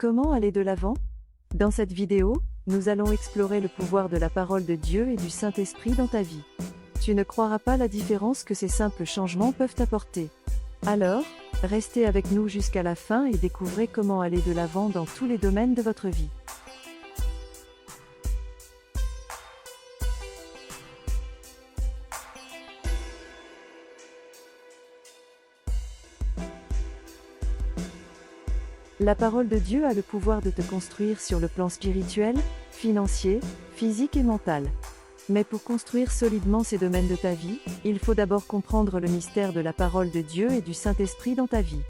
Comment aller de l'avant? Dans cette vidéo, nous allons explorer le pouvoir de la parole de Dieu et du Saint-Esprit dans ta vie. Tu ne croiras pas la différence que ces simples changements peuvent apporter. Alors, restez avec nous jusqu'à la fin et découvrez comment aller de l'avant dans tous les domaines de votre vie. La parole de Dieu a le pouvoir de te construire sur le plan spirituel, financier, physique et mental. Mais pour construire solidement ces domaines de ta vie, il faut d'abord comprendre le mystère de la parole de Dieu et du Saint-Esprit dans ta vie.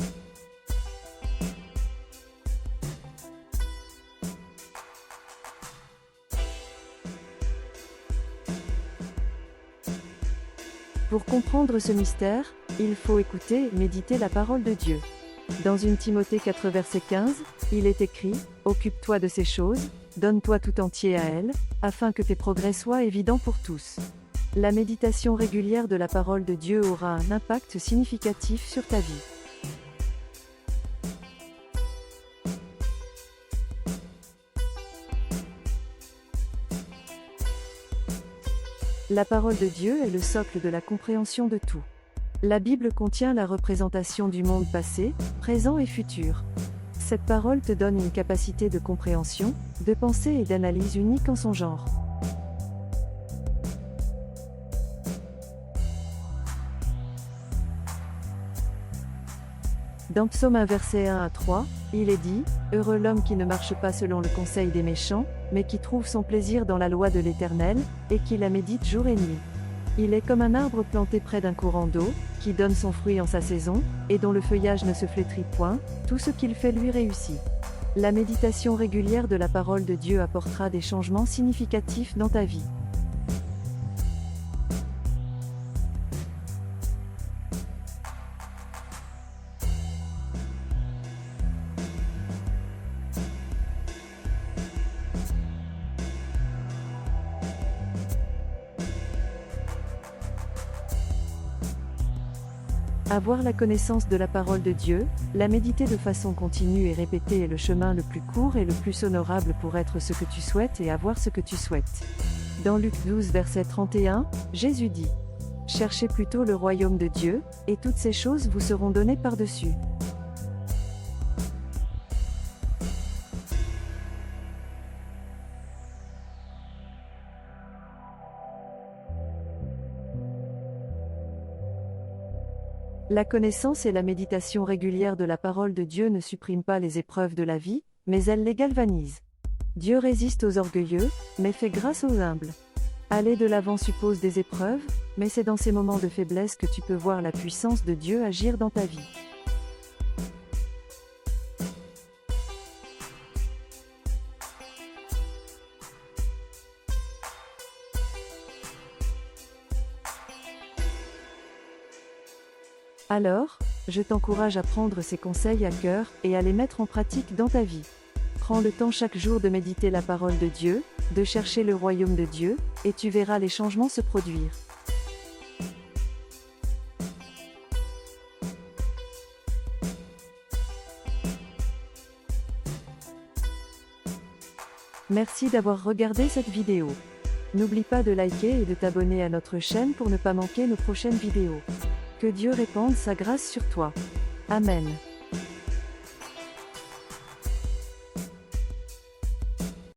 Pour comprendre ce mystère, il faut écouter et méditer la parole de Dieu. Dans 1 Timothée 4 verset 15, il est écrit « Occupe-toi de ces choses, donne-toi tout entier à elles, afin que tes progrès soient évidents pour tous. » La méditation régulière de la parole de Dieu aura un impact significatif sur ta vie. La parole de Dieu est le socle de la compréhension de tout. La Bible contient la représentation du monde passé, présent et futur. Cette parole te donne une capacité de compréhension, de pensée et d'analyse unique en son genre. Dans Psaume 1 verset 1 à 3, il est dit « Heureux l'homme qui ne marche pas selon le conseil des méchants, mais qui trouve son plaisir dans la loi de l'Éternel, et qui la médite jour et nuit. Il est comme un arbre planté près d'un courant d'eau, qui donne son fruit en sa saison, et dont le feuillage ne se flétrit point, tout ce qu'il fait lui réussit. » La méditation régulière de la parole de Dieu apportera des changements significatifs dans ta vie. Avoir la connaissance de la parole de Dieu, la méditer de façon continue et répétée est le chemin le plus court et le plus honorable pour être ce que tu souhaites et avoir ce que tu souhaites. Dans Luc 12 verset 31, Jésus dit « Cherchez plutôt le royaume de Dieu, et toutes ces choses vous seront données par-dessus. » La connaissance et la méditation régulière de la parole de Dieu ne suppriment pas les épreuves de la vie, mais elles les galvanisent. Dieu résiste aux orgueilleux, mais fait grâce aux humbles. Aller de l'avant suppose des épreuves, mais c'est dans ces moments de faiblesse que tu peux voir la puissance de Dieu agir dans ta vie. Alors, je t'encourage à prendre ces conseils à cœur et à les mettre en pratique dans ta vie. Prends le temps chaque jour de méditer la parole de Dieu, de chercher le royaume de Dieu, et tu verras les changements se produire. Merci d'avoir regardé cette vidéo. N'oublie pas de liker et de t'abonner à notre chaîne pour ne pas manquer nos prochaines vidéos. Que Dieu répande sa grâce sur toi. Amen.